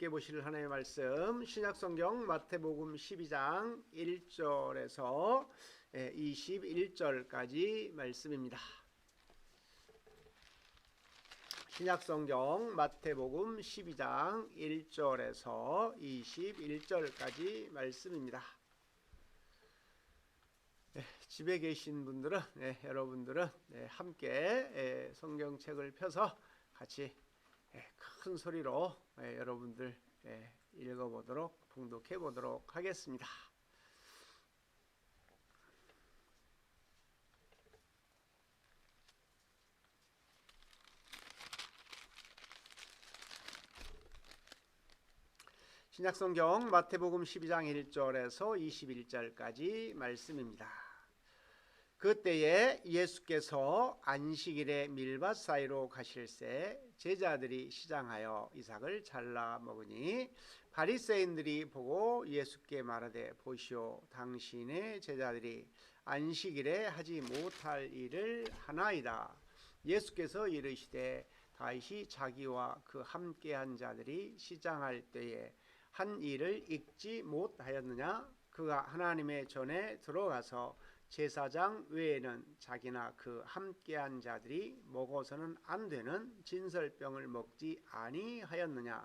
함께 보실 하나님의 말씀 신약성경 마태복음 12장 1절에서 21절까지 말씀입니다. 신약성경 마태복음 12장 1절에서 21절까지 말씀입니다. 집에 계신 분들은 여러분들은 함께 성경책을 펴서 같이 큰 소리로 여러분들 읽어보도록 봉독해 보도록 하겠습니다. 신약성경 마태복음 12장 1절에서 21절까지 말씀입니다. 그때에 예수께서 안식일에 밀밭 사이로 가실새 제자들이 시장하여 이삭을 잘라 먹으니 바리새인들이 보고 예수께 말하되 보시오 당신의 제자들이 안식일에 하지 못할 일을 하나이다. 예수께서 이르시되 다윗이 자기와 그 함께한 자들이 시장할 때에 한 일을 잊지 못하였느냐? 그가 하나님의 전에 들어가서 제사장 외에는 자기나 그 함께한 자들이 먹어서는 안 되는 진설병을 먹지 아니하였느냐?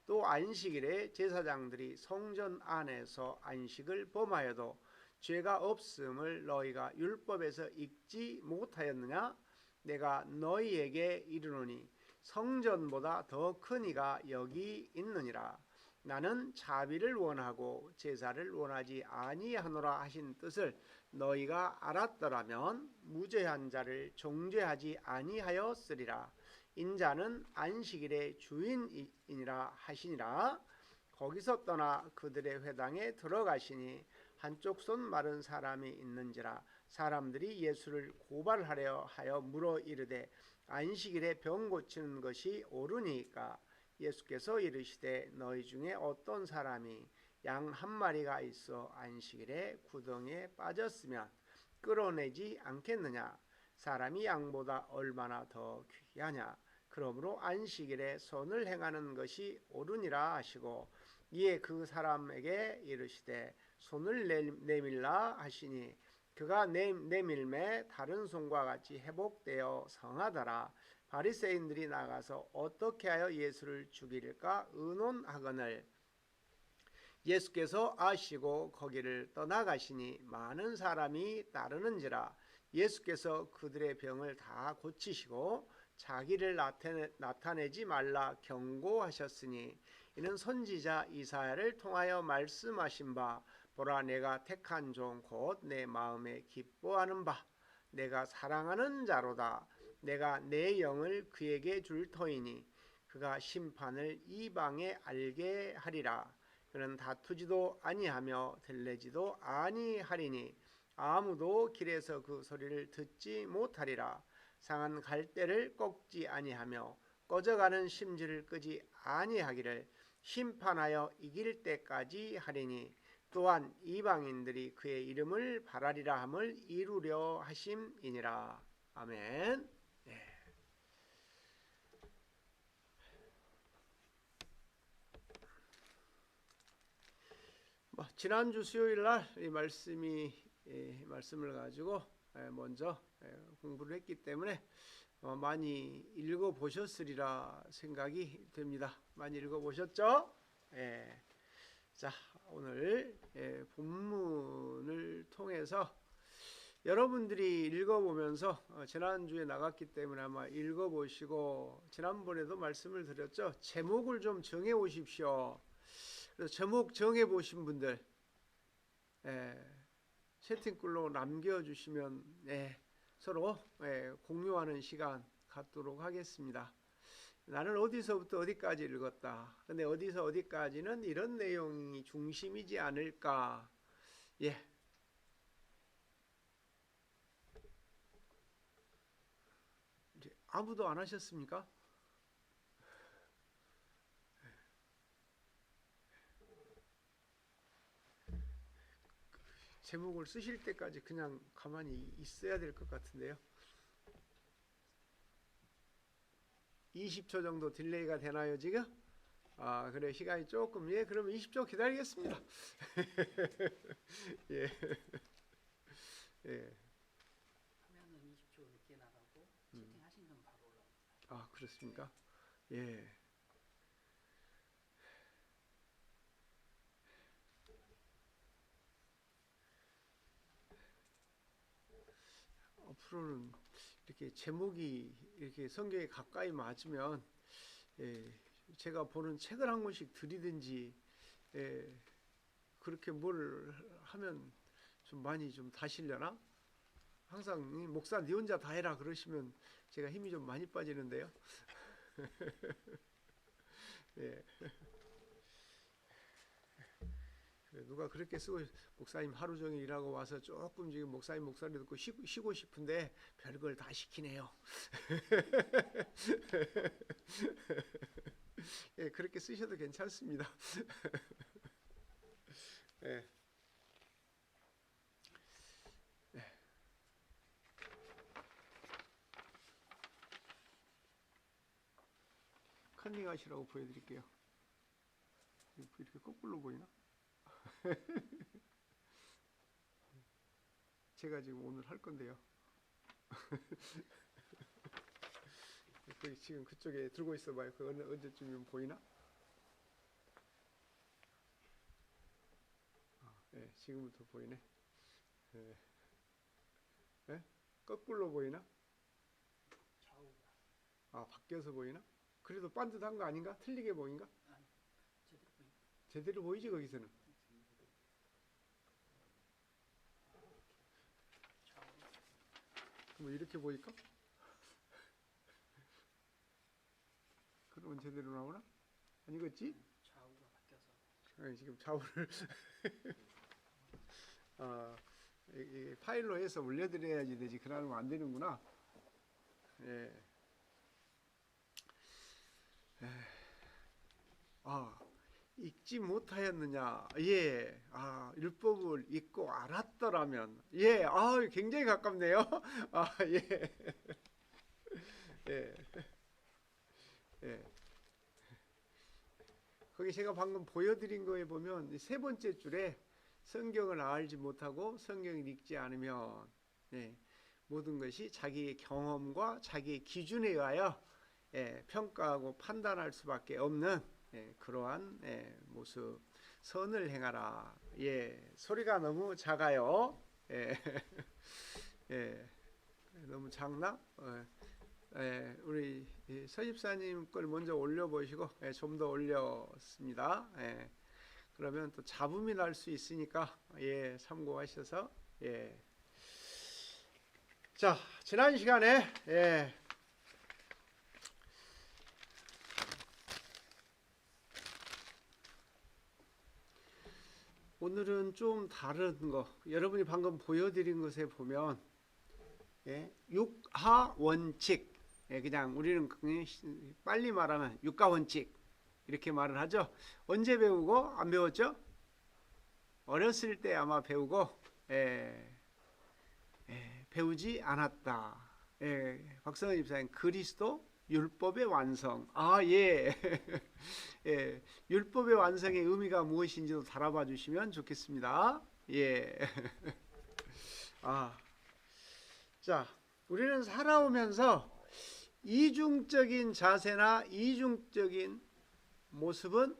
또 안식일에 제사장들이 성전 안에서 안식을 범하여도 죄가 없음을 너희가 율법에서 읽지 못하였느냐? 내가 너희에게 이르노니 성전보다 더 큰 이가 여기 있느니라. 나는 자비를 원하고 제사를 원하지 아니하노라 하신 뜻을 너희가 알았더라면 무죄한 자를 정죄하지 아니하였으리라. 인자는 안식일의 주인이니라 하시니라. 거기서 떠나 그들의 회당에 들어가시니 한쪽 손 마른 사람이 있는지라. 사람들이 예수를 고발하려 하여 물어 이르되 안식일에 병 고치는 것이 옳으니까? 예수께서 이르시되 너희 중에 어떤 사람이 양 한 마리가 있어 안식일에 구덩이에 빠졌으면 끌어내지 않겠느냐? 사람이 양보다 얼마나 더 귀하냐? 그러므로 안식일에 선을 행하는 것이 옳으니라 하시고 이에 그 사람에게 이르시되 손을 내밀라 하시니 그가 내밀매 다른 손과 같이 회복되어 성하더라. 바리새인들이 나가서 어떻게 하여 예수를 죽일까 의논하거늘 예수께서 아시고 거기를 떠나가시니 많은 사람이 따르는지라. 예수께서 그들의 병을 다 고치시고 자기를 나타내지 말라 경고하셨으니 이는 선지자 이사야를 통하여 말씀하신 바 보라 내가 택한 종 곧 내 마음에 기뻐하는 바 내가 사랑하는 자로다. 내가 내 영을 그에게 줄 터이니 그가 심판을 이방에 알게 하리라. 그는 다투지도 아니하며 들레지도 아니하리니 아무도 길에서 그 소리를 듣지 못하리라. 상한 갈대를 꺾지 아니하며 꺼져가는 심지를 끄지 아니하기를 심판하여 이길 때까지 하리니 또한 이방인들이 그의 이름을 바라리라 함을 이루려 하심이니라. 아멘. 지난주 수요일 날 이 말씀을 가지고 먼저 공부를 했기 때문에 많이 읽어 보셨으리라 생각이 됩니다. 많이 읽어 보셨죠? 자, 오늘 본문을 통해서 여러분들이 읽어보면서 지난주에 나갔기 때문에 아마 읽어보시고 지난번에도 말씀을 드렸죠. 제목을 좀 정해 오십시오. 그래서 제목 정해 보신 분들 채팅글로 남겨주시면 서로 공유하는 시간 갖도록 하겠습니다. 나는 어디서부터 어디까지 읽었다. 근데 어디서 어디까지는 이런 내용이 중심이지 않을까. 아무도 안 하셨습니까? 제목을 쓰실 때까지 그냥 가만히 있어야 될 것 같은데요. 20초 정도 딜레이가 되나요 지금? 아, 그래. 시간이 조금, 예, 그러면 20초 기다리겠습니다. 예, 예. 화면은 20초 늦게 나가고 채팅하신 분 바로 올라옵니다. 아, 그렇습니까? 예. 앞으로는 이렇게 제목이 이렇게 성경에 가까이 맞으면, 예, 제가 보는 책을 한 권씩 드리든지, 예, 그렇게 뭘 하면 좀 많이 좀 다시려나? 항상 목사 네 혼자 다 해라 그러시면 제가 힘이 좀 많이 빠지는데요. 예. 누가 그렇게 쓰고 목사님 하루 종일 일하고 와서 조금 지금 목사님 목소리 듣고 쉬고 싶은데 별걸 다 시키네요. 예, 그렇게 쓰셔도 괜찮습니다. 예. 컨닝 하시라고 보여드릴게요. 이렇게 거꾸로 보이나? 제가 지금 오늘 할 건데요. 지금 그쪽에 들고 있어 봐요. 그 언제쯤이면 보이나? 예, 지금부터 보이네. 예. 예? 거꾸로 보이나? 좌우가. 아, 바뀌어서 보이나? 그래도 반듯한 거 아닌가? 틀리게 보인가? 아니, 제대로 보입니다. 제대로 보이지 거기서는. 좌우. 그럼 이렇게 보일까? 그러면 제대로 나오나? 아니겠지? 좌우가 바뀌어서. 아니, 지금 좌우를 아, 이 파일로 해서 올려드려야지 되지. 그러면 안 되는구나. 예. 아, 읽지 못하였느냐? 예. 아, 율법을 읽고 알았더라면. 예. 아, 굉장히 가깝네요. 아, 예. 예. 예. 거기 제가 방금 보여드린 거에 보면 세 번째 줄에 성경을 알지 못하고 성경을 읽지 않으면, 예, 모든 것이 자기의 경험과 자기의 기준에 의하여, 예, 평가하고 판단할 수밖에 없는, 예, 그러한, 예, 모습. 선을 행하라. 예, 소리가 너무 작아요. 예, 예, 너무 작나? 예, 우리 서집사님 걸 먼저 올려보시고, 예, 좀 더 올렸습니다. 예, 그러면 또 잡음이 날 수 있으니까, 예, 참고하셔서. 예. 자, 지난 시간에, 예, 오늘은 좀 다른 거, 여러분이 방금 보여드린 것에 보면, 예, 육하 원칙, 예, 그냥 우리는 빨리 말하면 육가 원칙 이렇게 말을 하죠. 언제 배우고 안 배웠죠? 어렸을 때 아마 배우고, 예, 배우지 않았다. 예, 박성은 집사님 그리스도 율법의 완성. 아, 예. 예, 율법의 완성의 의미가 무엇인지도 달아봐 주시면 좋겠습니다. 예. 아, 자, 우리는 살아오면서 이중적인 자세나 이중적인 모습은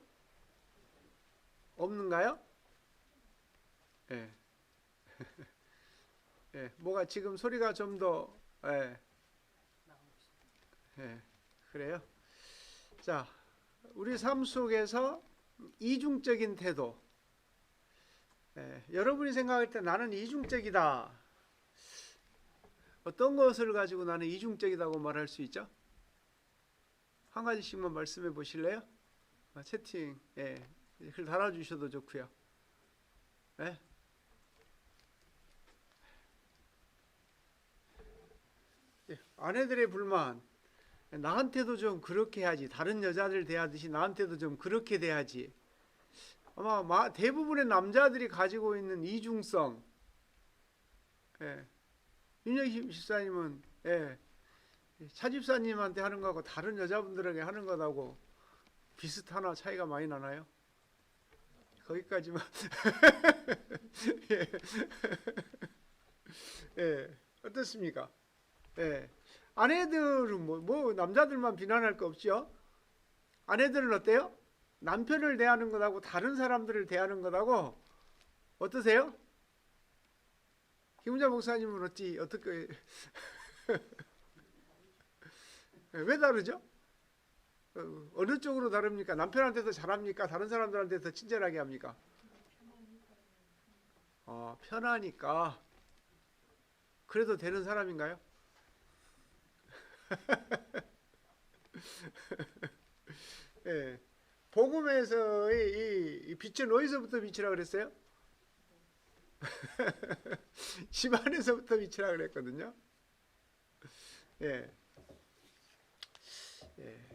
없는가요? 예. 예, 뭐가 지금 소리가 좀 더, 예, 나오고 있습니다. 예, 그래요. 자, 우리 삶 속에서 이중적인 태도, 예, 여러분이 생각할 때 나는 이중적이다. 어떤 것을 가지고 나는 이중적이라고 말할 수 있죠? 한 가지씩만 말씀해 보실래요? 채팅, 예, 글 달아주셔도 좋고요. 예? 예, 아내들의 불만, 나한테도 좀 그렇게 해야지. 다른 여자들 대하듯이 나한테도 좀 그렇게 대하지. 아마 대부분의 남자들이 가지고 있는 이중성. 예. 윤여희 집사님은, 예, 차 집사님한테 하는 거하고 다른 여자분들에게 하는 거하고 비슷하나 차이가 많이 나나요? 거기까지만. 예. 예. 어떻습니까? 예. 아내들은 뭐 남자들만 비난할 거 없죠? 아내들은 어때요? 남편을 대하는 것하고 다른 사람들을 대하는 것하고 어떠세요? 김은자 목사님은 어떻게 왜 다르죠? 어느 쪽으로 다릅니까? 남편한테 더 잘합니까? 다른 사람들한테 더 친절하게 합니까? 편하니까. 그래도 되는 사람인가요? 예. 복음에서의 이 빛은 어디서부터 빛이라 그랬어요? 집 안에서부터 빛이라 그랬거든요. 예. 예.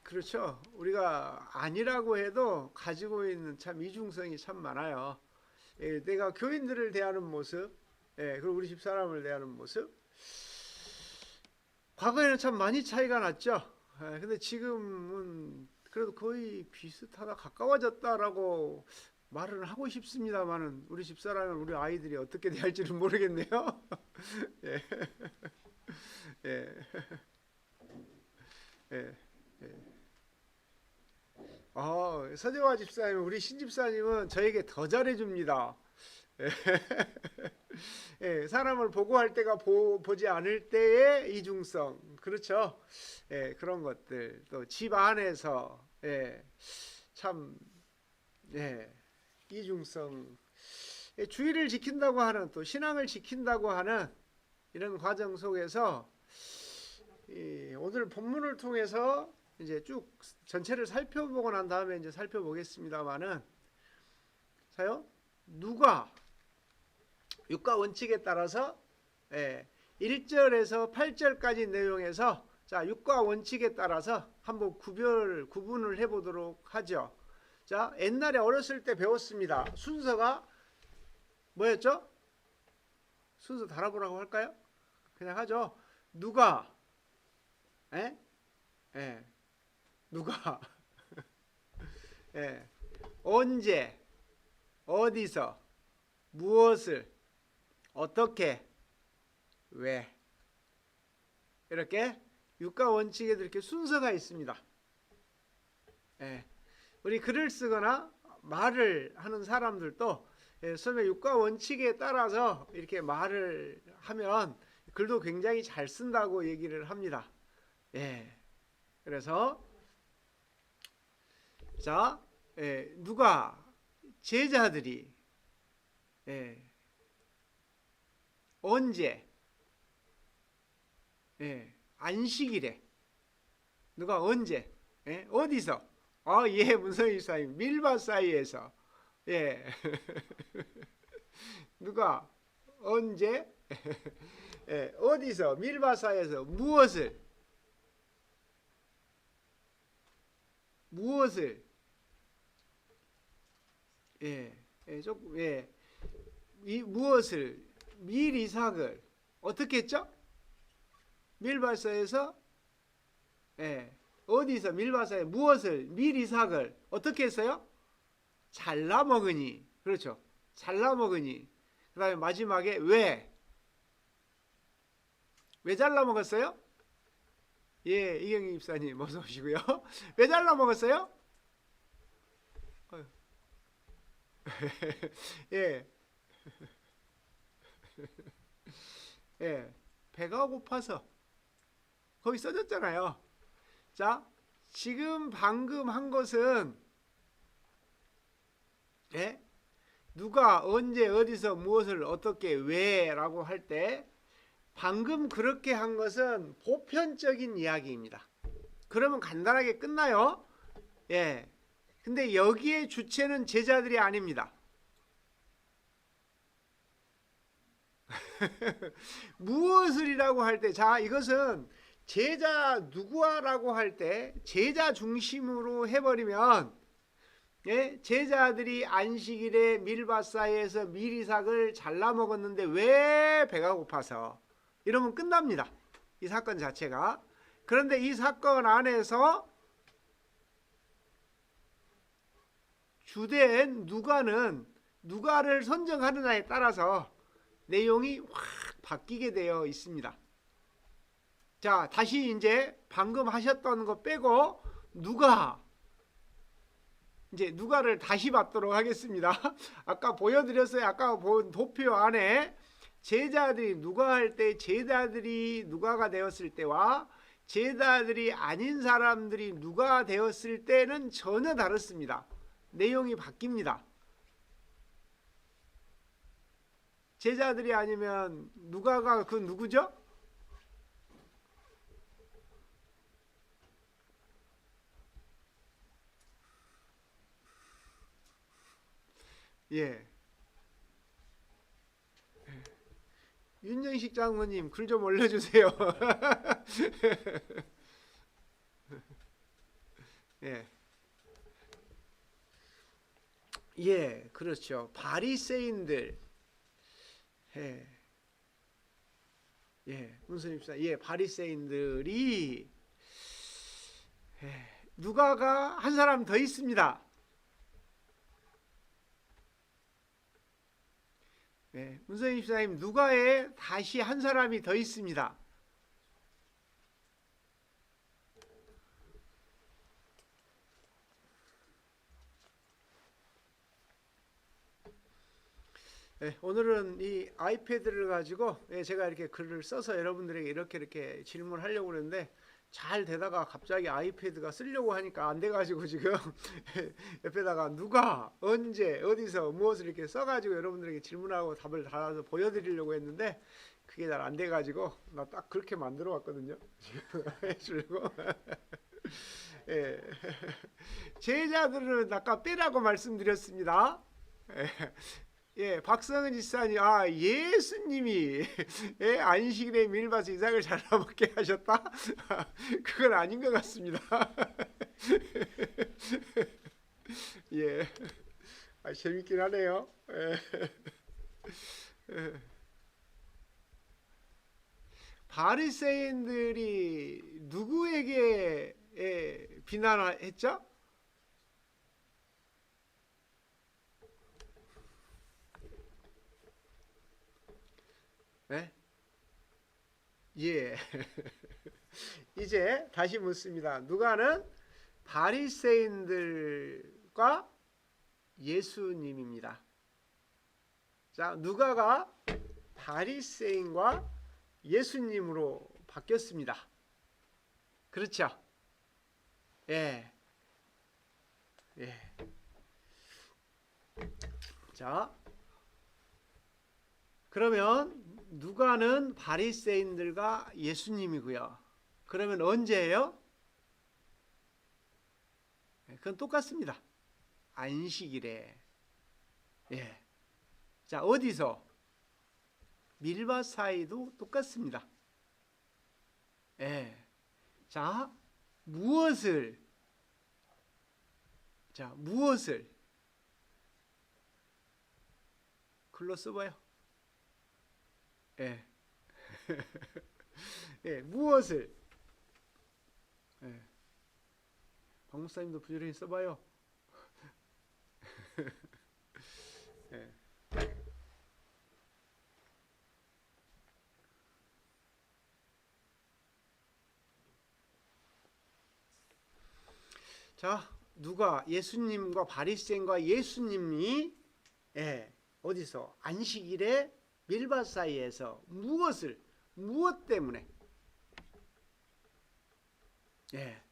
그렇죠. 우리가 아니라고 해도 가지고 있는 참 이중성이 참 많아요. 예, 내가 교인들을 대하는 모습, 예, 그리고 우리 집 사람을 대하는 모습. 과거에는 참 많이 차이가 났죠. 예, 근데 지금은 그래도 거의 비슷하다, 가까워졌다라고 말은 하고 싶습니다만은 우리 집 사람은 우리 아이들이 어떻게 대할지는 모르겠네요. 예, 예, 예, 예. 서재화 집사님, 우리 신집사님은 저에게 더 잘해줍니다. 예, 사람을 보고할 때가 보지 않을 때의 이중성, 그렇죠? 예, 그런 것들 또 집 안에서 참 이중성, 주의를 지킨다고 하는 또 신앙을 지킨다고 하는 이런 과정 속에서 오늘 본문을 통해서 이제 쭉 전체를 살펴보고 난 다음에 이제 살펴보겠습니다만은 자요 누가 육가 원칙에 따라서 1절에서 8절까지 내용에서 자 육가 원칙에 따라서 한번 구분을 해보도록 하죠. 자 옛날에 어렸을 때 배웠습니다. 순서가 뭐였죠? 순서 달아보라고 할까요? 그냥 하죠. 누가 누가 언제 어디서 무엇을 어떻게 왜 이렇게 육가 원칙에도 이렇게 순서가 있습니다. 우리 글을 쓰거나 말을 하는 사람들도 처음에 육가 원칙에 따라서 이렇게 말을 하면 글도 굉장히 잘 쓴다고 얘기를 합니다. 그래서 자 누가 제자들이 언제 안식일에 누가 언제 어디서 문성희 사님 밀밭 사이에서 누가 언제 어디서 밀밭 사이에서 무엇을 무엇을 밀이삭을 어떻게 했죠? 밀밭사에서 어디서 밀밭사에 무엇을 밀이삭을 어떻게 했어요? 잘라 먹으니. 그렇죠. 잘라 먹으니. 그 다음에 마지막에 왜 잘라 먹었어요? 이경희 입사님 어서 오시고요. 왜 잘라 먹었어요? 배가 고파서. 거기 써졌잖아요. 자, 지금 방금 한 것은 누가 언제 어디서 무엇을 어떻게 왜라고 할 때 방금 그렇게 한 것은 보편적인 이야기입니다. 그러면 간단하게 끝나요. 근데 여기에 주체는 제자들이 아닙니다. 무엇을이라고 할 때, 자, 이것은 제자 누구와라고 할 때 제자 중심으로 해버리면 제자들이 안식일에 밀밭사이에서 밀이삭을 잘라 먹었는데 왜 배가 고파서 이러면 끝납니다. 이 사건 자체가. 그런데 이 사건 안에서 주된 누가를 선정하느냐에 따라서 내용이 확 바뀌게 되어 있습니다. 자, 다시 이제 방금 하셨던 거 빼고 이제 누가를 다시 받도록 하겠습니다. 아까 보여드렸어요. 아까 본 도표 안에 제자들이 누가할 때 제자들이 누가가 되었을 때와 제자들이 아닌 사람들이 누가 되었을 때는 전혀 다릅니다. 내용이 바뀝니다. 제자들이 아니면 누가가 그 누구죠? 예. 윤영식 장모님 글 좀 올려주세요. 예. 예, 그렇죠. 바리새인들. 예. 예, 문선입사. 예, 바리새인들이 누가가 한 사람 더 있습니다. 네, 문선임 집사님 누가에 다시 한 사람이 더 있습니다. 네, 오늘은 이 아이패드를 가지고 제가 이렇게 글을 써서 여러분들에게 이렇게 질문하려고 그러는데 잘 되다가 갑자기 아이패드가 쓰려고 하니까 안 돼가지고 지금 옆에다가 누가 언제 어디서 무엇을 이렇게 써가지고 여러분들에게 질문하고 답을 달아서 보여드리려고 했는데 그게 잘 안 돼가지고 나 딱 그렇게 만들어 왔거든요. 지금 해주려고. 예. 제자들은 아까 빼라고 말씀드렸습니다. 예, 박성은 집사님, 예수님이 안식일에 밀밭에 이삭을 잘라먹게 하셨다? 그건 아닌 것 같습니다. 예, 재밌긴 하네요. 바리새인들이 누구에게 비난했죠? 네? 예. 이제 다시 묻습니다. 누가는 바리새인들과 예수님입니다. 자, 누가가 바리새인과 예수님으로 바뀌었습니다. 그렇죠? 예. 예. 자, 그러면 누가는 바리새인들과 예수님이고요. 그러면 언제예요? 그건 똑같습니다. 안식일에. 예. 자, 어디서? 밀밭 사이도 똑같습니다. 예. 자, 무엇을 글로 써봐요. 예. 예, 무엇을? 예. 박 목사님도 부지런히 써봐요. 예. 자, 누가 예수님과 바리새인과 예수님이 어디서 안식일에 밀밭 사이에서 무엇 때문에? 예.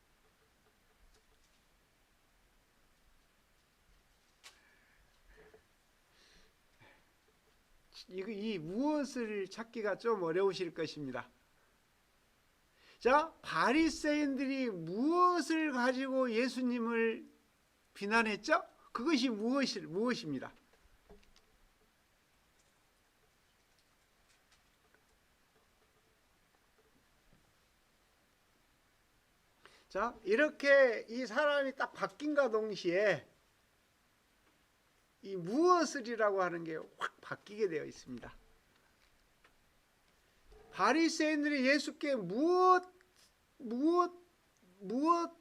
이 무엇을 찾기가 좀 어려우실 것입니다. 자, 바리새인들이 무엇을 가지고 예수님을 비난했죠? 그것이 무엇입니다. 자, 이렇게 이 사람이 딱 바뀐과 동시에 이 무엇을이라고 하는 게 확 바뀌게 되어 있습니다. 바리새인들이 예수께 무엇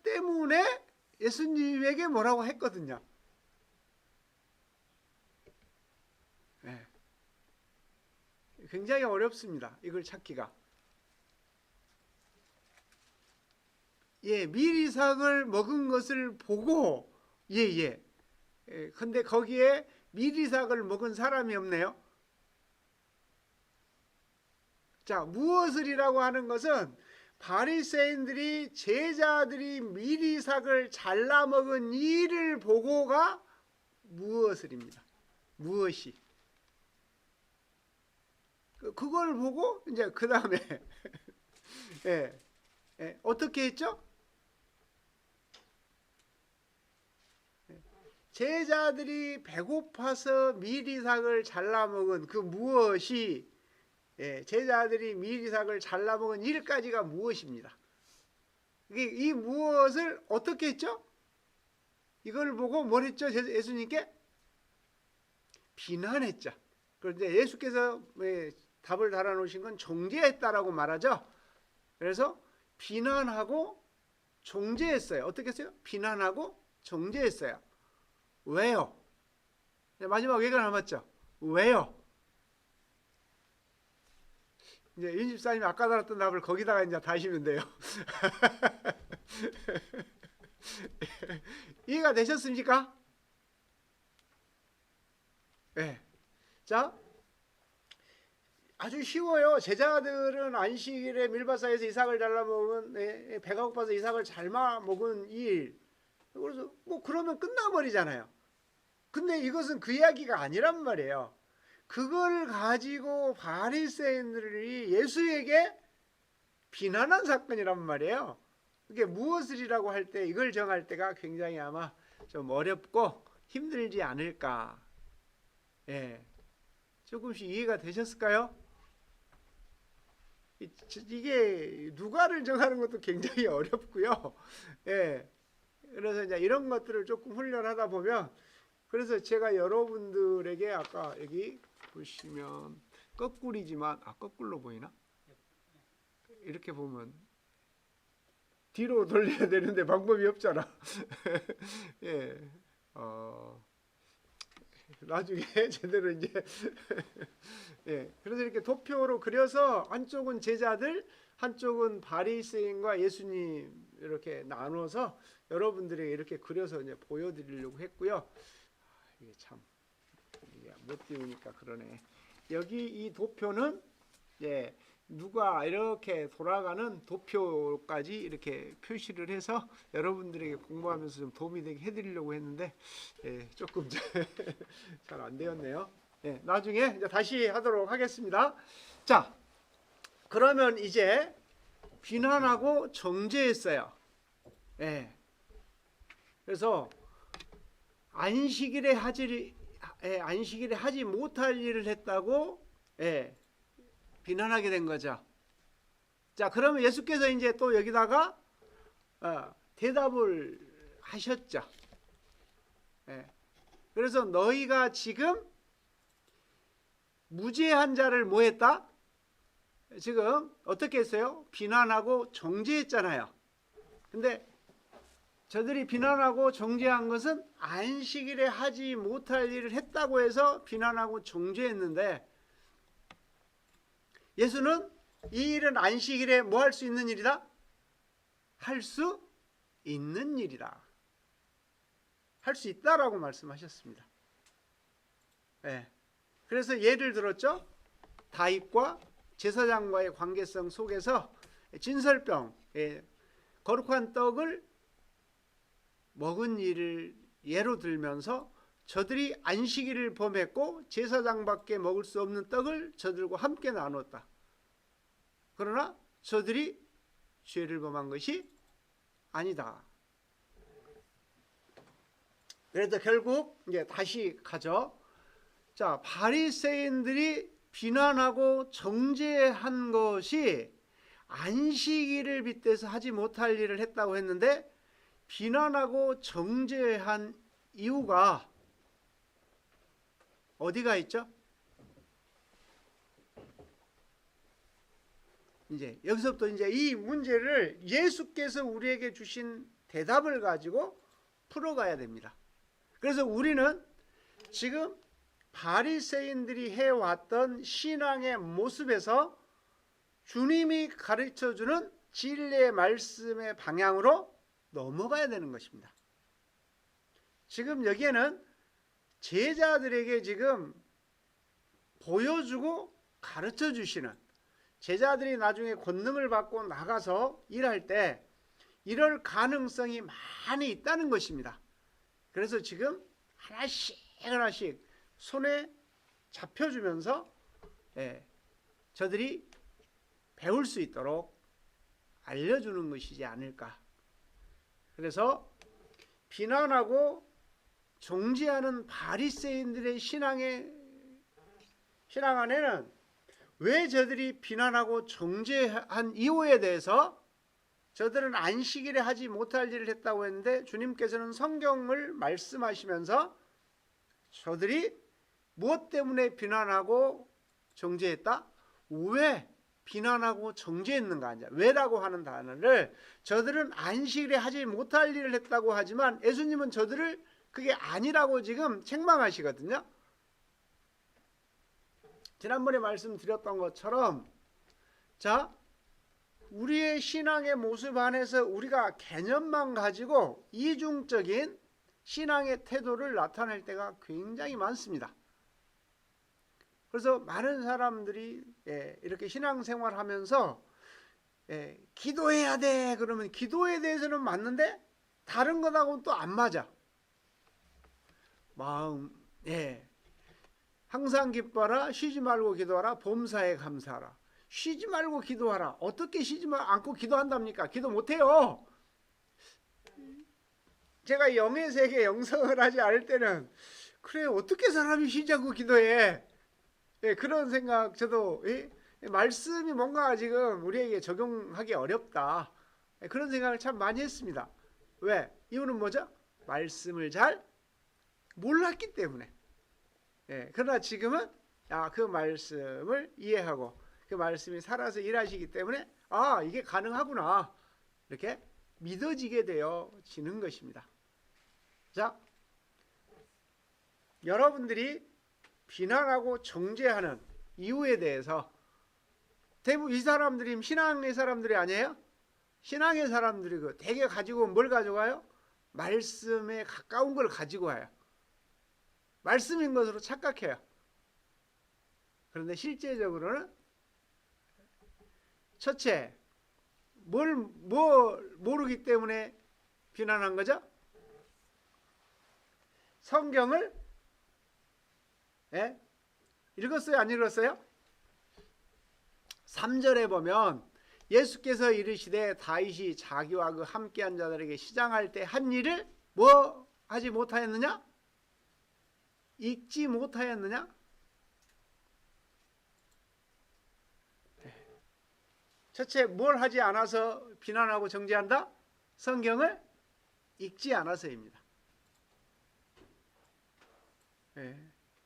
때문에 예수님에게 뭐라고 했거든요. 굉장히 어렵습니다. 이걸 찾기가. 예, 미리삭을 먹은 것을 보고 예. 근데 거기에 미리삭을 먹은 사람이 없네요. 자, 무엇을이라고 하는 것은 바리새인들이 제자들이 미리삭을 잘라 먹은 일을 보고가 무엇을입니다. 무엇이. 그걸 보고 이제 그 다음에 어떻게 했죠? 제자들이 배고파서 미리삭을 잘라 먹은 그 무엇이, 제자들이 미리삭을 잘라 먹은 일까지가 무엇입니다. 이 무엇을 어떻게 했죠? 이걸 보고 뭘 했죠? 예수님께 비난했죠. 그런데 예수께서 답을 달아놓으신 건 정죄했다라고 말하죠. 그래서 비난하고 정죄했어요. 어떻게 했어요? 비난하고 정죄했어요. 왜요? 마지막 얘기가 남았죠. 왜요? 이제 윤 집사님이 아까 달았던 답을 거기다가 이제 다시면 돼요. 이해가 되셨습니까? 네. 자, 아주 쉬워요. 제자들은 안식일에 밀밭사이에서 이삭을 잘라 먹은, 배가 고파서 이삭을 삶아 먹은 일. 그래서 뭐 그러면 끝나버리잖아요. 근데 이것은 그 이야기가 아니란 말이에요. 그걸 가지고 바리새인들이 예수에게 비난한 사건이란 말이에요. 이게 무엇을이라고 할 때 이걸 정할 때가 굉장히 아마 좀 어렵고 힘들지 않을까. 조금씩 이해가 되셨을까요? 이게 누가를 정하는 것도 굉장히 어렵고요. 그래서 이제 이런 것들을 조금 훈련하다 보면, 그래서 제가 여러분들에게 아까 여기 보시면 거꾸리지만, 거꾸로 보이나? 이렇게 보면 뒤로 돌려야 되는데 방법이 없잖아. 나중에 제대로 이제 그래서 이렇게 도표로 그려서 한쪽은 제자들, 한쪽은 바리새인과 예수님 이렇게 나눠서 여러분들에게 이렇게 그려서 이제 보여드리려고 했고요. 이게 참 이게 못 띄우니까 그러네. 여기 이 도표는 누가 이렇게 돌아가는 도표까지 이렇게 표시를 해서 여러분들에게 공부하면서 좀 도움이 되게 해드리려고 했는데 조금 잘 안 되었네요. 나중에 이제 다시 하도록 하겠습니다. 자, 그러면 이제 비난하고 정죄했어요. 그래서 안식일에 하지 못할 일을 했다고 비난하게 된 거죠. 자, 그러면 예수께서 이제 또 여기다가 대답을 하셨죠. 그래서 너희가 지금 무죄한 자를 뭐 했다? 지금 어떻게 했어요? 비난하고 정죄했잖아요. 근데 저들이 비난하고 정죄한 것은 안식일에 하지 못할 일을 했다고 해서 비난하고 정죄했는데, 예수는 이 일은 안식일에 뭐 할 수 있는 일이다? 할 수 있는 일이다. 할 수 있다라고 말씀하셨습니다. 그래서 예를 들었죠. 다윗과 제사장과의 관계성 속에서 진설병, 거룩한 떡을 먹은 일을 예로 들면서 저들이 안식일을 범했고 제사장밖에 먹을 수 없는 떡을 저들과 함께 나눴다. 그러나 저들이 죄를 범한 것이 아니다. 그래서 결국 이제 다시 가죠. 자, 바리새인들이 비난하고 정죄한 것이 안식일을 빗대서 하지 못할 일을 했다고 했는데, 비난하고 정죄한 이유가 어디가 있죠? 이제 여기서부터 이제 이 문제를 예수께서 우리에게 주신 대답을 가지고 풀어가야 됩니다. 그래서 우리는 지금 바리새인들이 해왔던 신앙의 모습에서 주님이 가르쳐주는 진리의 말씀의 방향으로 넘어가야 되는 것입니다. 지금 여기에는 제자들에게 지금 보여주고 가르쳐 주시는, 제자들이 나중에 권능을 받고 나가서 일할 때 이럴 가능성이 많이 있다는 것입니다. 그래서 지금 하나씩 하나씩 손에 잡혀주면서 저들이 배울 수 있도록 알려주는 것이지 않을까. 그래서 비난하고 정죄하는 바리새인들의 신앙 안에는 왜 저들이 비난하고 정죄한 이유에 대해서 저들은 안식일에 하지 못할 일을 했다고 했는데, 주님께서는 성경을 말씀하시면서 저들이 무엇 때문에 비난하고 정죄했다? 왜 비난하고 정죄했는가 하냐, 왜라고 하는 단어를, 저들은 안식일에 하지 못할 일을 했다고 하지만 예수님은 저들을 그게 아니라고 지금 책망하시거든요. 지난번에 말씀드렸던 것처럼, 자, 우리의 신앙의 모습 안에서 우리가 개념만 가지고 이중적인 신앙의 태도를 나타낼 때가 굉장히 많습니다. 그래서 많은 사람들이 이렇게 신앙생활 하면서 기도해야 돼 그러면 기도에 대해서는 맞는데 다른 것하고는 또 안 맞아. 마음, 항상 기뻐하라, 쉬지 말고 기도하라, 범사에 감사하라. 쉬지 말고 기도하라. 어떻게 쉬지 않고 기도한답니까? 기도 못해요. 제가 영의 세계 영성을 하지 않을 때는, 그래 어떻게 사람이 쉬지 않고 기도해? 그런 생각, 저도 말씀이 뭔가 지금 우리에게 적용하기 어렵다, 그런 생각을 참 많이 했습니다. 왜? 이유는 뭐죠? 말씀을 잘 몰랐기 때문에. 그러나 지금은 그 말씀을 이해하고 그 말씀이 살아서 일하시기 때문에 이게 가능하구나, 이렇게 믿어지게 되어지는 것입니다. 자, 여러분들이 비난하고 정죄하는 이유에 대해서, 대부분 이 사람들이 신앙의 사람들이 아니에요? 신앙의 사람들이 대개 가지고 뭘 가져가요? 말씀에 가까운 걸 가지고 와요. 말씀인 것으로 착각해요. 그런데 실제적으로는 첫째, 뭘 모르기 때문에 비난한 거죠? 성경을 읽었어요? 안 읽었어요? 3절에 보면 예수께서 이르시되 다윗이 자기와 그 함께한 자들에게 시장할 때 한 일을 뭐 하지 못하였느냐? 읽지 못하였느냐? 첫째, 뭘 하지 않아서 비난하고 정죄한다? 성경을 읽지 않아서입니다.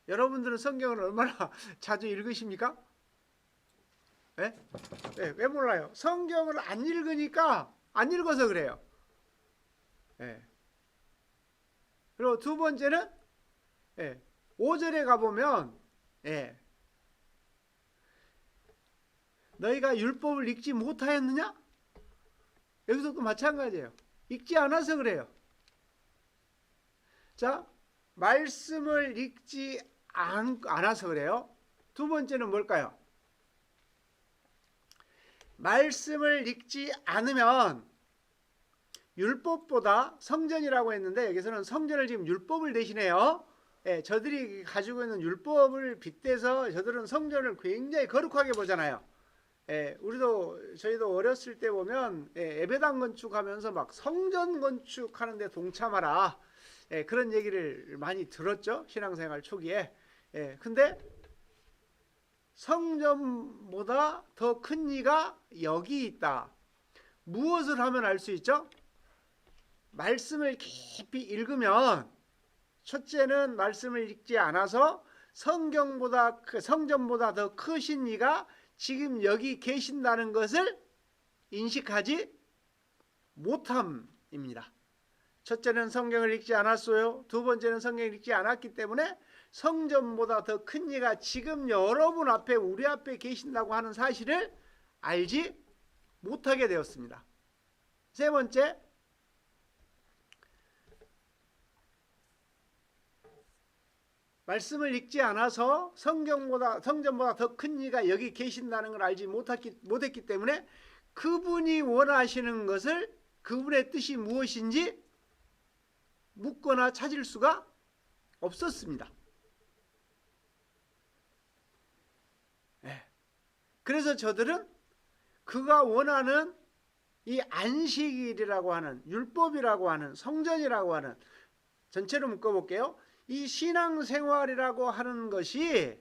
여러분들은 성경을 얼마나 자주 읽으십니까? 왜 몰라요? 성경을 안 읽으니까, 안 읽어서 그래요. 그리고 두 번째는 5절에 가보면 너희가 율법을 읽지 못하였느냐? 여기서도 마찬가지예요. 읽지 않아서 그래요. 자, 말씀을 읽지 않아서 그래요. 두 번째는 뭘까요? 말씀을 읽지 않으면 율법보다, 성전이라고 했는데 여기서는 성전을 지금 율법을 대신해요. 저들이 가지고 있는 율법을 빗대서 저들은 성전을 굉장히 거룩하게 보잖아요. 저희도 어렸을 때 보면 예배당 건축하면서 막 성전 건축하는데 동참하라, 그런 얘기를 많이 들었죠, 신앙생활 초기에. 근데 성전보다 더 큰 이가 여기 있다. 무엇을 하면 알 수 있죠? 말씀을 깊이 읽으면, 첫째는 말씀을 읽지 않아서 성전보다 더 크신 이가 지금 여기 계신다는 것을 인식하지 못함입니다. 첫째는 성경을 읽지 않았어요. 두 번째는 성경을 읽지 않았기 때문에 성전보다 더 큰 이가 지금 여러분 앞에 우리 앞에 계신다고 하는 사실을 알지 못하게 되었습니다. 세 번째, 말씀을 읽지 않아서 성전보다 더 큰 이가 여기 계신다는 걸 알지 못했기 때문에 그분이 원하시는 것을, 그분의 뜻이 무엇인지 묻거나 찾을 수가 없었습니다. 그래서 저들은 그가 원하는 이 안식일이라고 하는, 율법이라고 하는, 성전이라고 하는, 전체로 묶어볼게요. 이 신앙생활이라고 하는 것이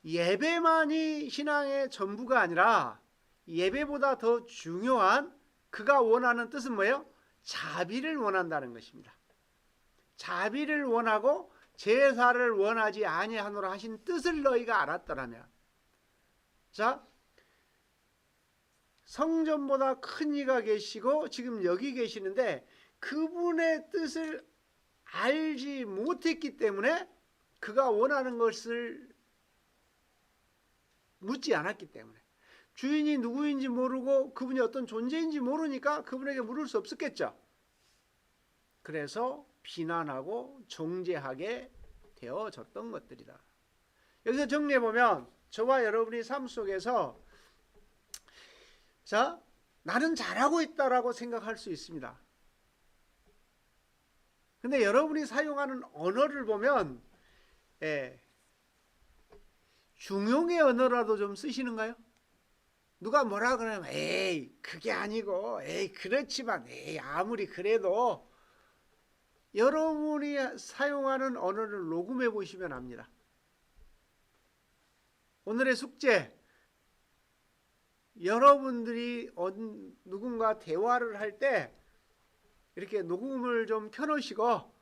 예배만이 신앙의 전부가 아니라 예배보다 더 중요한 그가 원하는 뜻은 뭐예요? 자비를 원한다는 것입니다. 자비를 원하고 제사를 원하지 아니하노라 하신 뜻을 너희가 알았더라면. 자, 성전보다 큰 이가 계시고 지금 여기 계시는데 그분의 뜻을 알지 못했기 때문에 그가 원하는 것을 묻지 않았기 때문에, 주인이 누구인지 모르고 그분이 어떤 존재인지 모르니까 그분에게 물을 수 없었겠죠. 그래서 비난하고 정죄하게 되어졌던 것들이다. 여기서 정리해보면 저와 여러분이 삶 속에서, 자, 나는 잘하고 있다라고 생각할 수 있습니다. 근데 여러분이 사용하는 언어를 보면 중용의 언어라도 좀 쓰시는가요? 누가 뭐라 그러면 에이 그게 아니고 에이 그렇지만 에이 아무리 그래도, 여러분이 사용하는 언어를 녹음해 보시면 압니다. 오늘의 숙제, 여러분들이 누군가 대화를 할 때 이렇게 녹음을 좀 켜놓으시고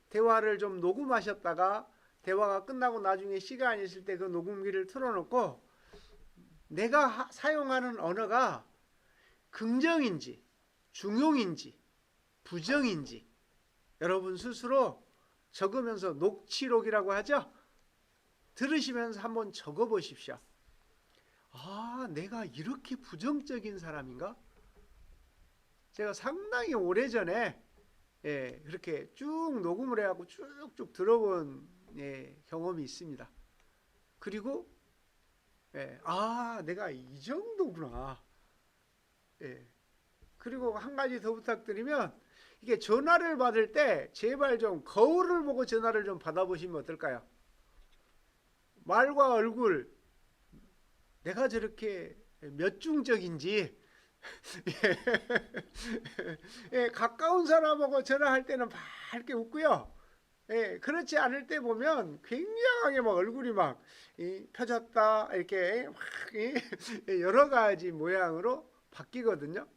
대화를 좀 녹음하셨다가 대화가 끝나고 나중에 시간이 있을 때 그 녹음기를 틀어놓고 내가 사용하는 언어가 긍정인지 중용인지 부정인지 여러분 스스로 적으면서 녹취록이라고 하죠. 들으시면서 한번 적어보십시오. 아, 내가 이렇게 부정적인 사람인가? 제가 상당히 오래전에 그렇게 쭉 녹음을 해갖고 쭉쭉 들어본 경험이 있습니다. 그리고 아, 내가 이 정도구나. 그리고 한 가지 더 부탁드리면, 이게 전화를 받을 때 제발 좀 거울을 보고 전화를 좀 받아보시면 어떨까요? 말과 얼굴, 내가 저렇게 몇 중적인지 가까운 사람하고 전화할 때는 밝게 웃고요. 그렇지 않을 때 보면 굉장하게 막 얼굴이 막 펴졌다 이렇게 막 여러 가지 모양으로 바뀌거든요.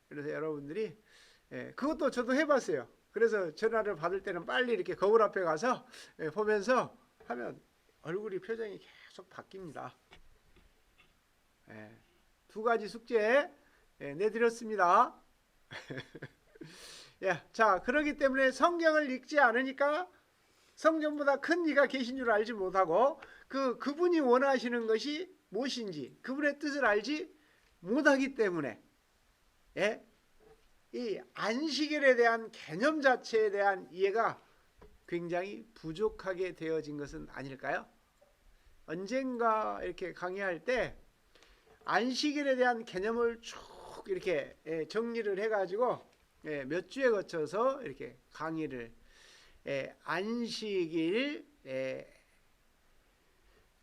그래서 여러분들이 그것도 저도 해봤어요. 그래서 전화를 받을 때는 빨리 이렇게 거울 앞에 가서 보면서 하면 얼굴이 표정이 계속 바뀝니다. 두 가지 숙제 내드렸습니다. 자, 그렇기 때문에 성경을 읽지 않으니까 성전보다 큰 이가 계신 줄 알지 못하고 그분이 원하시는 것이 무엇인지 그분의 뜻을 알지 못하기 때문에 이 안식일에 대한 개념 자체에 대한 이해가 굉장히 부족하게 되어진 것은 아닐까요? 언젠가 이렇게 강의할 때 안식일에 대한 개념을 쭉 이렇게 정리를 해가지고 몇 주에 거쳐서 이렇게 강의를 안식일,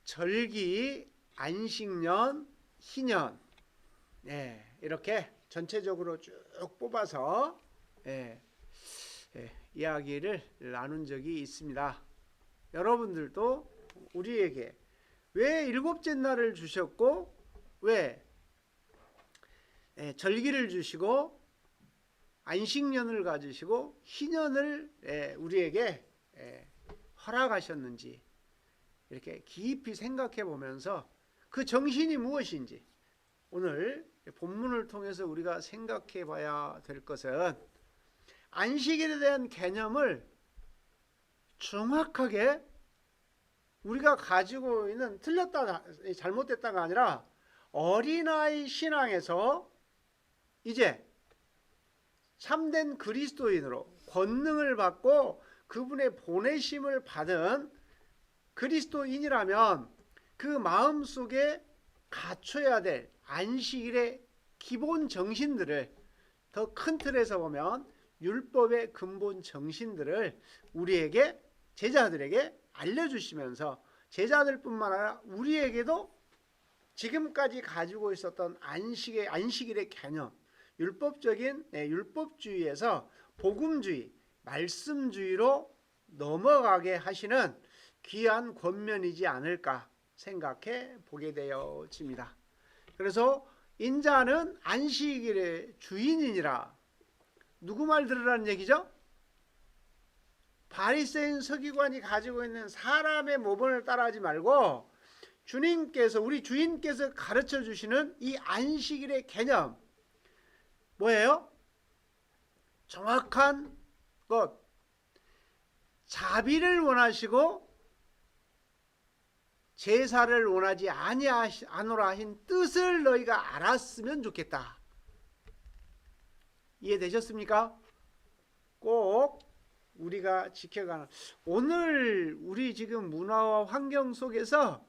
절기, 안식년, 희년 이렇게 전체적으로 쭉 뽑아서 이야기를 나눈 적이 있습니다. 여러분들도 우리에게 왜 일곱째 날을 주셨고 왜 절기를 주시고 안식년을 가지시고 희년을 우리에게 허락하셨는지 이렇게 깊이 생각해 보면서 그 정신이 무엇인지 오늘 본문을 통해서 우리가 생각해 봐야 될 것은, 안식일에 대한 개념을 정확하게 우리가 가지고 있는 틀렸다 잘못됐다가 아니라 어린아이 신앙에서 이제 참된 그리스도인으로 권능을 받고 그분의 보내심을 받은 그리스도인이라면 그 마음속에 갖춰야 될 안식일의 기본 정신들을 더 큰 틀에서 보면 율법의 근본 정신들을 우리에게 제자들에게 알려주시면서 제자들뿐만 아니라 우리에게도 지금까지 가지고 있었던 안식일의 개념, 율법적인 율법주의에서 복음주의, 말씀주의로 넘어가게 하시는 귀한 권면이지 않을까 생각해 보게 되어집니다. 그래서 인자는 안식일의 주인이니라. 누구 말 들으라는 얘기죠? 바리새인 서기관이 가지고 있는 사람의 모범을 따라하지 말고 주님께서 우리 주인께서 가르쳐 주시는 이 안식일의 개념 뭐예요? 정확한 것, 자비를 원하시고 제사를 원하지 아니하노라 하신 뜻을 너희가 알았으면 좋겠다. 이해되셨습니까? 꼭 우리가 지켜가는 오늘 우리 지금 문화와 환경 속에서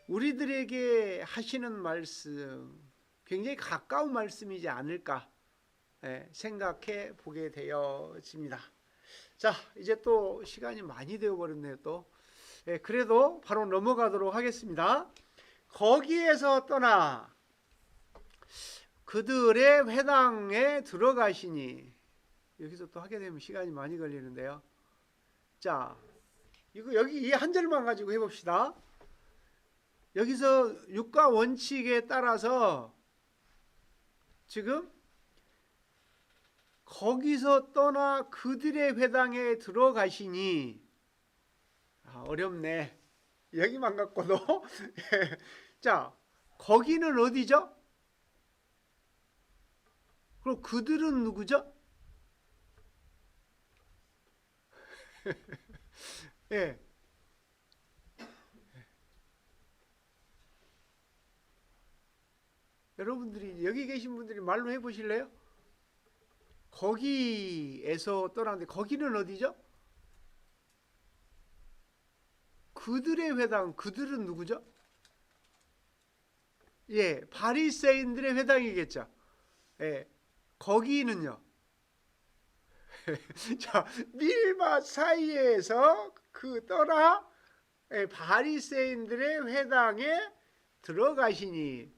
우리들에게 하시는 말씀 굉장히 가까운 말씀이지 않을까 생각해 보게 되어집니다. 자, 이제 또 시간이 많이 되어 버렸네요. 또 그래도 바로 넘어가도록 하겠습니다. 거기에서 떠나 그들의 회당에 들어가시니 여기서 또 하게 되면 시간이 많이 걸리는데요. 자, 이거 여기 이 한 절만 가지고 해봅시다. 여기서 육가 원칙에 따라서 지금 거기서 떠나 그들의 회당에 들어가시니 어렵네. 여기만 갖고도 자, 거기는 어디죠? 그럼 그들은 누구죠? 예. 여러분들이 여기 계신 분들이 말로 해보실래요? 거기에서 떠나는데 거기는 어디죠? 그들의 회당, 그들은 누구죠? 예, 바리새인들의 회당이겠죠. 예, 거기는요. 자, 밀밭 사이에서 그 떠나 바리새인들의 회당에 들어가시니.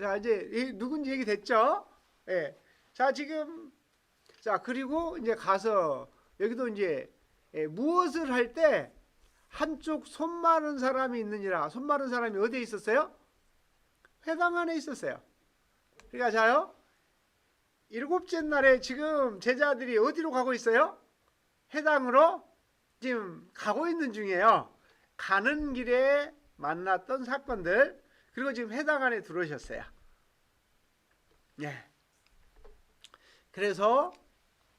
자, 이제 누군지 얘기됐죠? 예. 자, 지금 자, 그리고 이제 가서 여기도 이제 무엇을 할 때 한쪽 손 마른 사람이 있느니라. 손 마른 사람이 어디에 있었어요? 회당 안에 있었어요. 그러니까 자요. 일곱째 날에 지금 제자들이 어디로 가고 있어요? 회당으로 지금 가고 있는 중이에요. 가는 길에 만났던 사건들 그리고 지금 회당 안에 들어오셨어요. 예. 그래서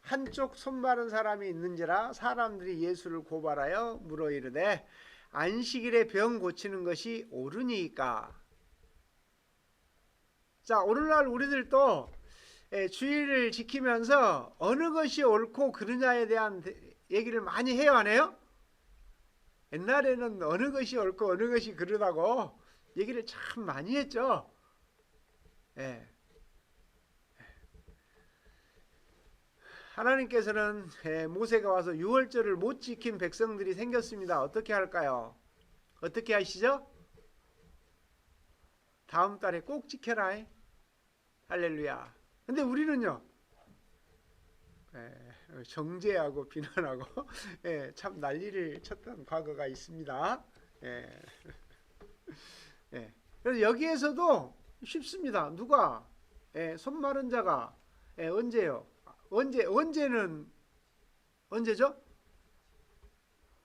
한쪽 손 마른 사람이 있는지라 사람들이 예수를 고발하여 물어 이르되 안식일에 병 고치는 것이 옳으니까. 자, 오늘날 우리들도 주의를 지키면서 어느 것이 옳고 그르냐에 대한 얘기를 많이 해요, 안 해요? 옛날에는 어느 것이 옳고 어느 것이 그르다고 얘기를 참 많이 했죠. 예. 하나님께서는 모세가 와서 유월절을 못 지킨 백성들이 생겼습니다. 어떻게 할까요? 어떻게 하시죠? 다음 달에 꼭 지켜라. 할렐루야. 근데 우리는요, 정죄하고 비난하고 참 난리를 쳤던 과거가 있습니다. 그래서 여기에서도 쉽습니다. 누가 손 마른 자가 언제요? 언제는 언제죠?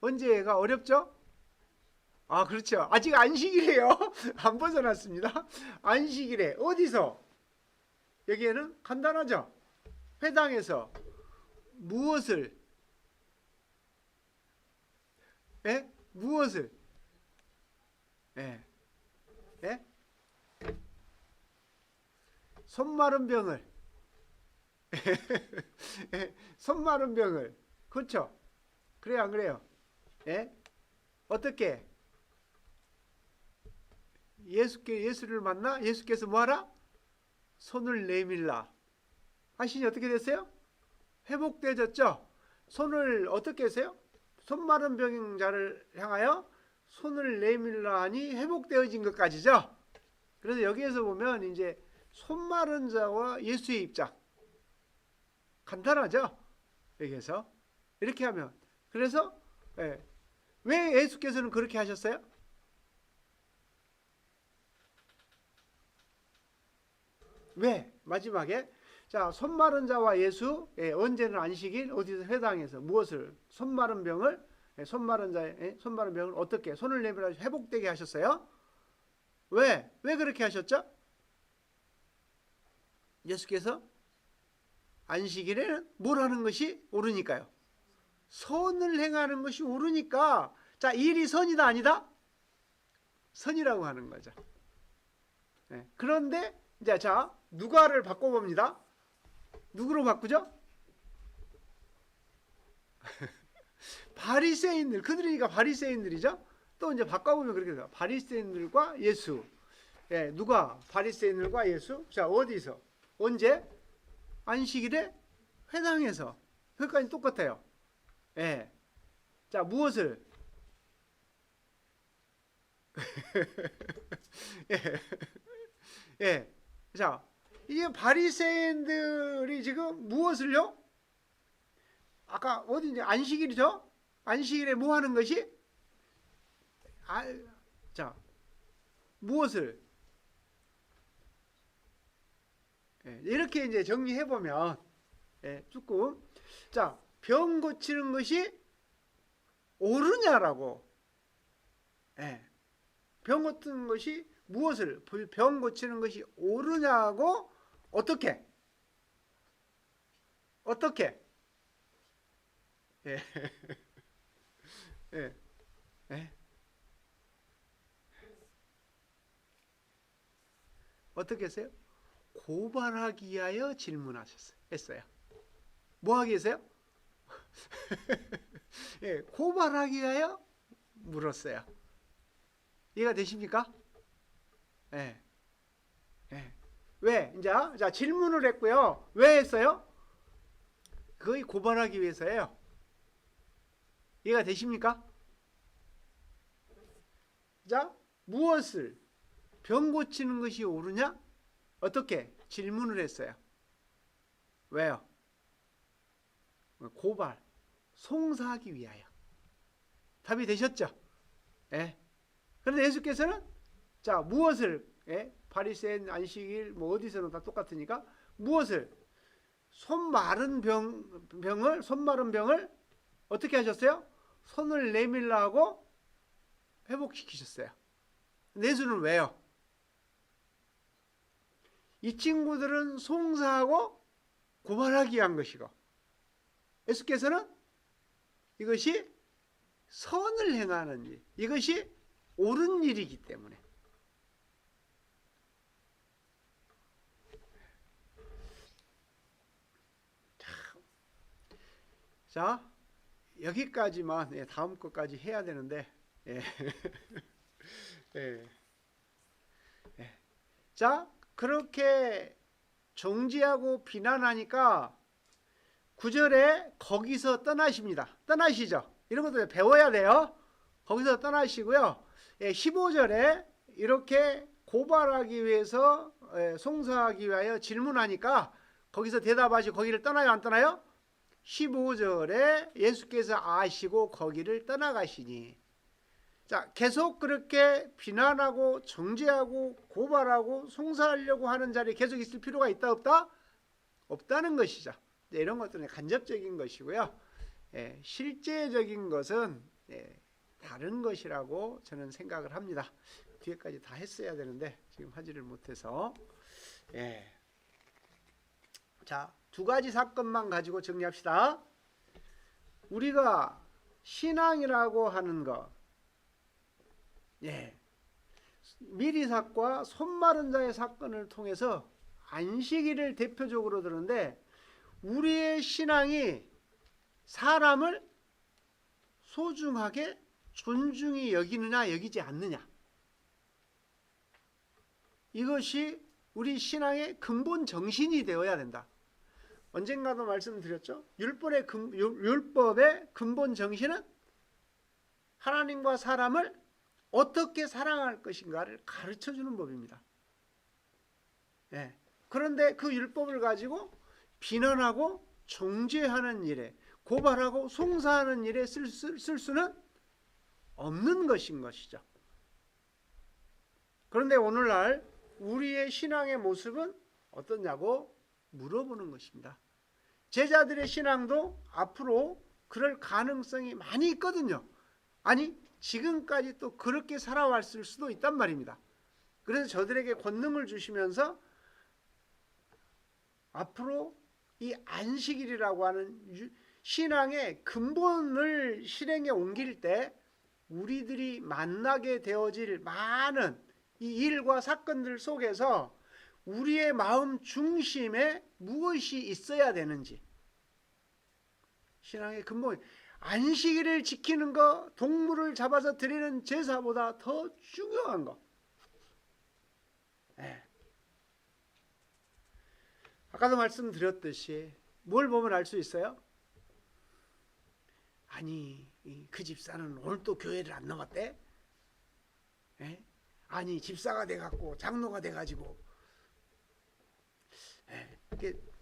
언제가 어렵죠? 아, 그렇죠. 아직 안식일이에요. 안 벗어났습니다. 안식일에 어디서? 여기에는 간단하죠. 회당에서 무엇을 예? 무엇을? 예. 예? 손 마른 병을. 예? 손 마른 병을. 그렇죠? 그래요, 안 그래요? 예? 어떻게? 예수를 만나 예수께서 뭐하라? 손을 내밀라 하시니 어떻게 됐어요? 회복되어졌죠? 손을 어떻게 했어요? 손 마른 병자를 향하여 손을 내밀라 하니 회복되어진 것까지죠? 그래서 여기에서 보면 이제 손 마른 자와 예수의 입장 간단하죠? 여기에서 이렇게 하면 그래서 예. 왜 예수께서는 그렇게 하셨어요? 왜? 마지막에 자, 손 마른 자와 예수 언제는 안식일 어디서 회당에서 무엇을 손 마른 병을 손 마른 자의 손 마른 병을 어떻게 손을 내밀어 회복되게 하셨어요? 왜? 왜 그렇게 하셨죠? 예수께서 안식일에는 뭘 하는 것이 옳으니까요. 선을 행하는 것이 옳으니까 자, 일이 선이다 아니다? 선이라고 하는 거죠. 네. 그런데 이제 자, 누가를 바꿔봅니다. 누구로 바꾸죠? 바리새인들, 그들이니까 바리새인들이죠. 또 이제 바꿔보면 그렇게 돼요. 바리새인들과 예수. 예, 누가 바리새인들과 예수? 자, 어디서? 언제? 안식일에 회당에서. 그것까지 똑같아요. 예. 자, 무엇을? 예. 예. 자, 이게 바리새인들이 지금 무엇을요? 아까 어디인지 안식일이죠? 안식일에 뭐 하는 것이? 자, 무엇을? 예, 이렇게 이제 정리해 보면 조금 자, 병 고치는 것이 옳으냐라고. 예, 병 고치는 것이 무엇을? 병 고치는 것이 옳으냐고 어떻게? 어떻게? 예. 예. 예. 어떻게 했어요? 고발하기 위하여 질문하셨어요. 했어요. 뭐 하기 위해서요? 예, 고발하기 위하여 물었어요. 이해가 되십니까? 예. 예. 왜? 이제 자, 질문을 했고요. 왜 했어요? 거의 고발하기 위해서예요. 이해가 되십니까? 자, 무엇을 병 고치는 것이 옳으냐? 어떻게? 질문을 했어요. 왜요? 고발, 송사하기 위하여. 답이 되셨죠? 예. 그런데 예수께서는 자, 무엇을 바리새인 안식일 뭐 어디서는 다 똑같으니까 무엇을 손 마른 병을 어떻게 하셨어요? 손을 내밀라 하고 회복시키셨어요. 예수는 왜요? 이 친구들은 송사하고 고발하기 위한 것이고 예수께서는 이것이 선을 행하는 일, 이것이 옳은 일이기 때문에 자, 여기까지만 다음 것까지 해야 되는데 예. 예. 예. 자, 그렇게 정죄하고 비난하니까 9절에 거기서 떠나십니다. 떠나시죠. 이런 것도 배워야 돼요. 거기서 떠나시고요. 15절에 이렇게 고발하기 위해서 송사하기 위하여 질문하니까 거기서 대답하시고 거기를 떠나요 안 떠나요? 15절에 예수께서 아시고 거기를 떠나가시니 자, 계속 그렇게 비난하고 정죄하고 고발하고 송사하려고 하는 자리에 계속 있을 필요가 있다 없다? 없다는 것이죠. 이런 것들은 간접적인 것이고요. 실제적인 것은 다른 것이라고 저는 생각을 합니다. 뒤에까지 다 했어야 되는데 지금 하지를 못해서 자, 두 가지 사건만 가지고 정리합시다. 우리가 신앙이라고 하는 것, 미리삭과 손마른 자의 사건을 통해서 안식일을 대표적으로 드는데, 우리의 신앙이 사람을 소중하게 존중히 여기느냐 여기지 않느냐, 이것이 우리 신앙의 근본 정신이 되어야 된다. 언젠가도 말씀드렸죠. 율법의 근본 정신은 하나님과 사람을 어떻게 사랑할 것인가를 가르쳐주는 법입니다. 그런데 그 율법을 가지고 비난하고 정죄하는 일에, 고발하고 송사하는 일에 쓸 수는 없는 것인 것이죠. 그런데 오늘날 우리의 신앙의 모습은 어떠냐고 물어보는 것입니다. 제자들의 신앙도 앞으로 그럴 가능성이 많이 있거든요. 아니, 지금까지 또 그렇게 살아왔을 수도 있단 말입니다. 그래서 저들에게 권능을 주시면서 앞으로 이 안식일이라고 하는 신앙의 근본을 실행에 옮길 때 우리들이 만나게 되어질 많은 이 일과 사건들 속에서 우리의 마음 중심에 무엇이 있어야 되는지, 신앙의 근본, 안식일을 지키는 거, 동물을 잡아서 드리는 제사보다 더 중요한 거. 아까도 말씀드렸듯이 뭘 보면 알 수 있어요? 아니, 그 집사는 오늘 또 교회를 안 나왔대? 아니, 집사가 돼갖고 장로가 돼가지고.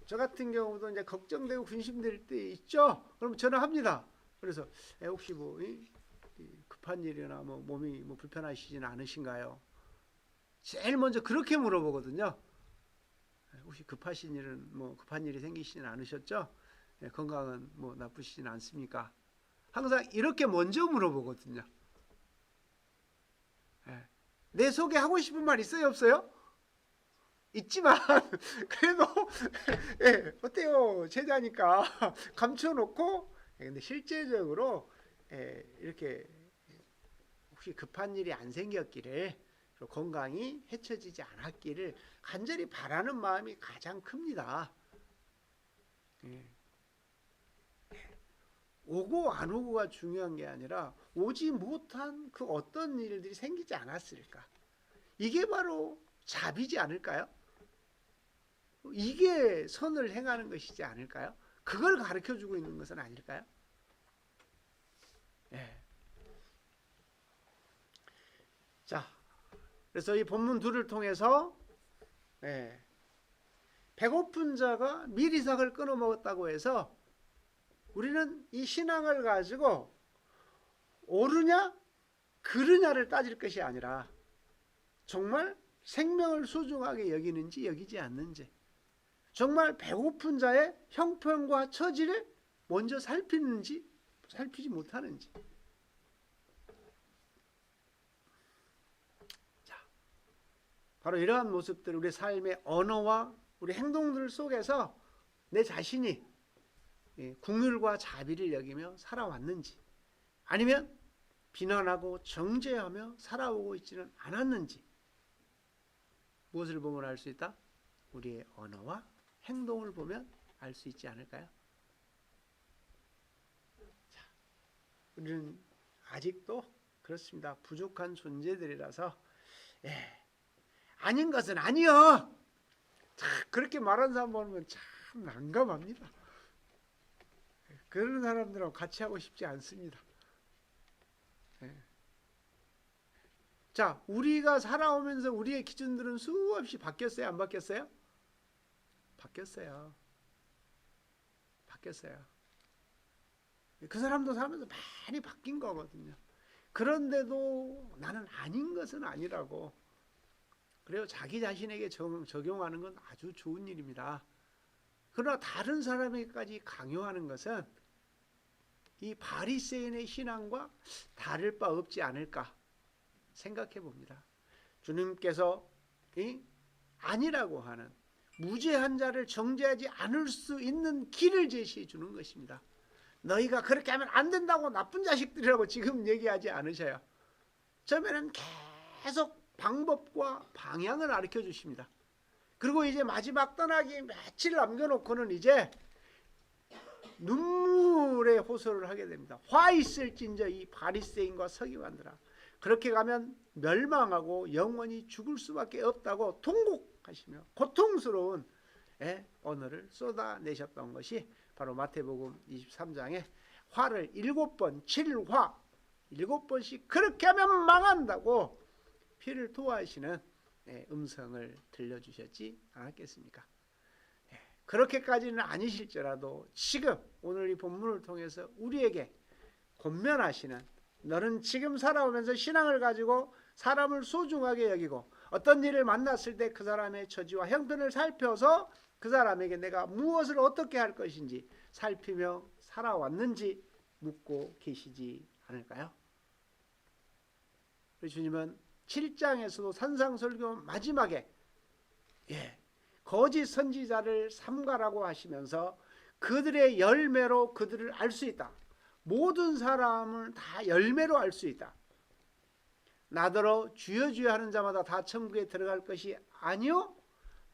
저 같은 경우도 이제 걱정되고 근심될 때 있죠. 그럼 전화합니다. 그래서 혹시 뭐 급한 일이나 뭐 몸이 뭐 불편하시지는 않으신가요? 제일 먼저 그렇게 물어보거든요. 혹시 급하신 일은 뭐 급한 일이 생기시진 않으셨죠? 건강은 뭐 나쁘시진 않습니까? 항상 이렇게 먼저 물어보거든요. 내 속에 하고 싶은 말 있어요, 없어요? 있지만 그래도 어때요? 제자니까 감춰놓고, 근데 실제적으로 이렇게 혹시 급한 일이 안 생겼기를, 건강이 해쳐지지 않았기를 간절히 바라는 마음이 가장 큽니다. 오고 안 오고가 중요한 게 아니라 오지 못한 그 어떤 일들이 생기지 않았을까, 이게 바로 자비지 않을까요? 이게 선을 행하는 것이지 않을까요? 그걸 가르쳐주고 있는 것은 아닐까요? 자, 그래서 이 본문 둘을 통해서 배고픈 자가 미리삭을 끊어 먹었다고 해서 우리는 이 신앙을 가지고 옳으냐 그르냐를 따질 것이 아니라 정말 생명을 소중하게 여기는지 여기지 않는지, 정말 배고픈 자의 형편과 처지를 먼저 살피는지 살피지 못하는지. 자, 바로 이러한 모습들, 우리 삶의 언어와 우리 행동들 속에서 내 자신이 긍휼과 자비를 여기며 살아왔는지, 아니면 비난하고 정죄하며 살아오고 있지는 않았는지, 무엇을 보면 알 수 있다? 우리의 언어와 행동을 보면 알 수 있지 않을까요? 자, 우리는 아직도 그렇습니다. 부족한 존재들이라서 아닌 것은 아니여, 그렇게 말하는 사람 보면 참 난감합니다. 그런 사람들하고 같이 하고 싶지 않습니다. 자, 우리가 살아오면서 우리의 기준들은 수없이 바뀌었어요? 안 바뀌었어요? 바뀌었어요. 바뀌었어요. 그 사람도 살면서 많이 바뀐 거거든요. 그런데도 나는 아닌 것은 아니라고, 그래요. 자기 자신에게 적용하는 건 아주 좋은 일입니다. 그러나 다른 사람에게까지 강요하는 것은 이 바리새인의 신앙과 다를 바 없지 않을까 생각해 봅니다. 주님께서 아니라고 하는 무죄한 자를 정죄하지 않을 수 있는 길을 제시해 주는 것입니다. 너희가 그렇게 하면 안 된다고 나쁜 자식들이라고 지금 얘기하지 않으셔요. 처음에는 계속 방법과 방향을 가르쳐 주십니다. 그리고 이제 마지막 떠나기 며칠 남겨놓고는 이제 눈물의 호소를 하게 됩니다. 화 있을진저 이 바리새인과 서기관들아, 그렇게 가면 멸망하고 영원히 죽을 수밖에 없다고 통곡하시며 고통스러운 언어를 쏟아내셨던 것이 바로 마태복음 23장에 화를 7번 7화 7번씩 그렇게 하면 망한다고 피를 토하시는 음성을 들려주셨지 않았겠습니까? 그렇게까지는 아니실지라도 지금 오늘 이 본문을 통해서 우리에게 권면하시는, 너는 지금 살아오면서 신앙을 가지고 사람을 소중하게 여기고 어떤 일을 만났을 때 그 사람의 처지와 형편을 살펴서 그 사람에게 내가 무엇을 어떻게 할 것인지 살피며 살아왔는지 묻고 계시지 않을까요? 주님은 7장에서도 산상설교 마지막에 거짓 선지자를 삼가라고 하시면서 그들의 열매로 그들을 알 수 있다. 모든 사람을 다 열매로 알 수 있다. 나더러 주여 주여 하는 자마다 다 천국에 들어갈 것이 아니요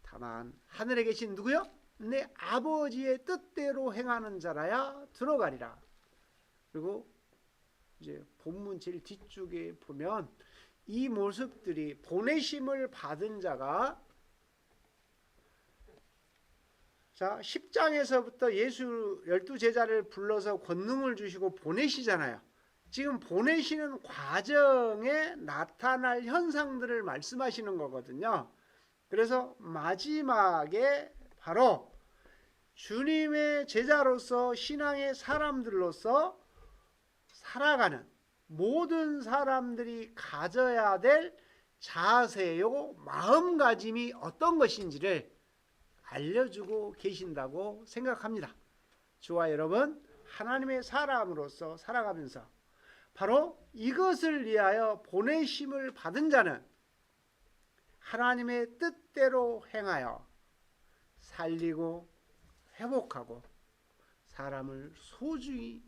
다만 하늘에 계신 누구요? 내 아버지의 뜻대로 행하는 자라야 들어가리라. 그리고 이제 본문 제일 뒤쪽에 보면 이 모습들이 보내심을 받은 자가, 자 10장에서부터 예수 12제자를 불러서 권능을 주시고 보내시잖아요. 지금 보내시는 과정에 나타날 현상들을 말씀하시는 거거든요. 그래서 마지막에 바로 주님의 제자로서 신앙의 사람들로서 살아가는 모든 사람들이 가져야 될 자세요 마음가짐이 어떤 것인지를 알려주고 계신다고 생각합니다. 저와 여러분 하나님의 사람으로서 살아가면서 바로 이것을 위하여 보내심을 받은 자는 하나님의 뜻대로 행하여 살리고 회복하고 사람을 소중히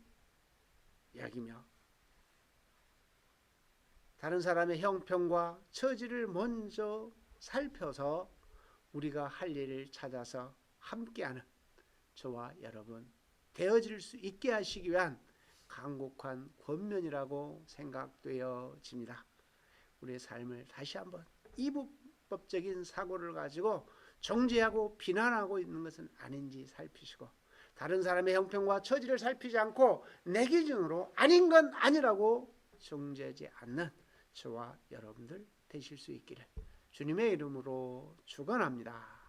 여기며 다른 사람의 형편과 처지를 먼저 살펴서 우리가 할 일을 찾아서 함께하는 저와 여러분 되어질 수 있게 하시기 위한 간곡한 권면이라고 생각되어집니다. 우리의 삶을 다시 한번 이분법적인 사고를 가지고 정죄하고 비난하고 있는 것은 아닌지 살피시고, 다른 사람의 형편과 처지를 살피지 않고 내 기준으로 아닌 건 아니라고 정죄하지 않는 저와 여러분들 되실 수 있기를 주님의 이름으로 축원합니다.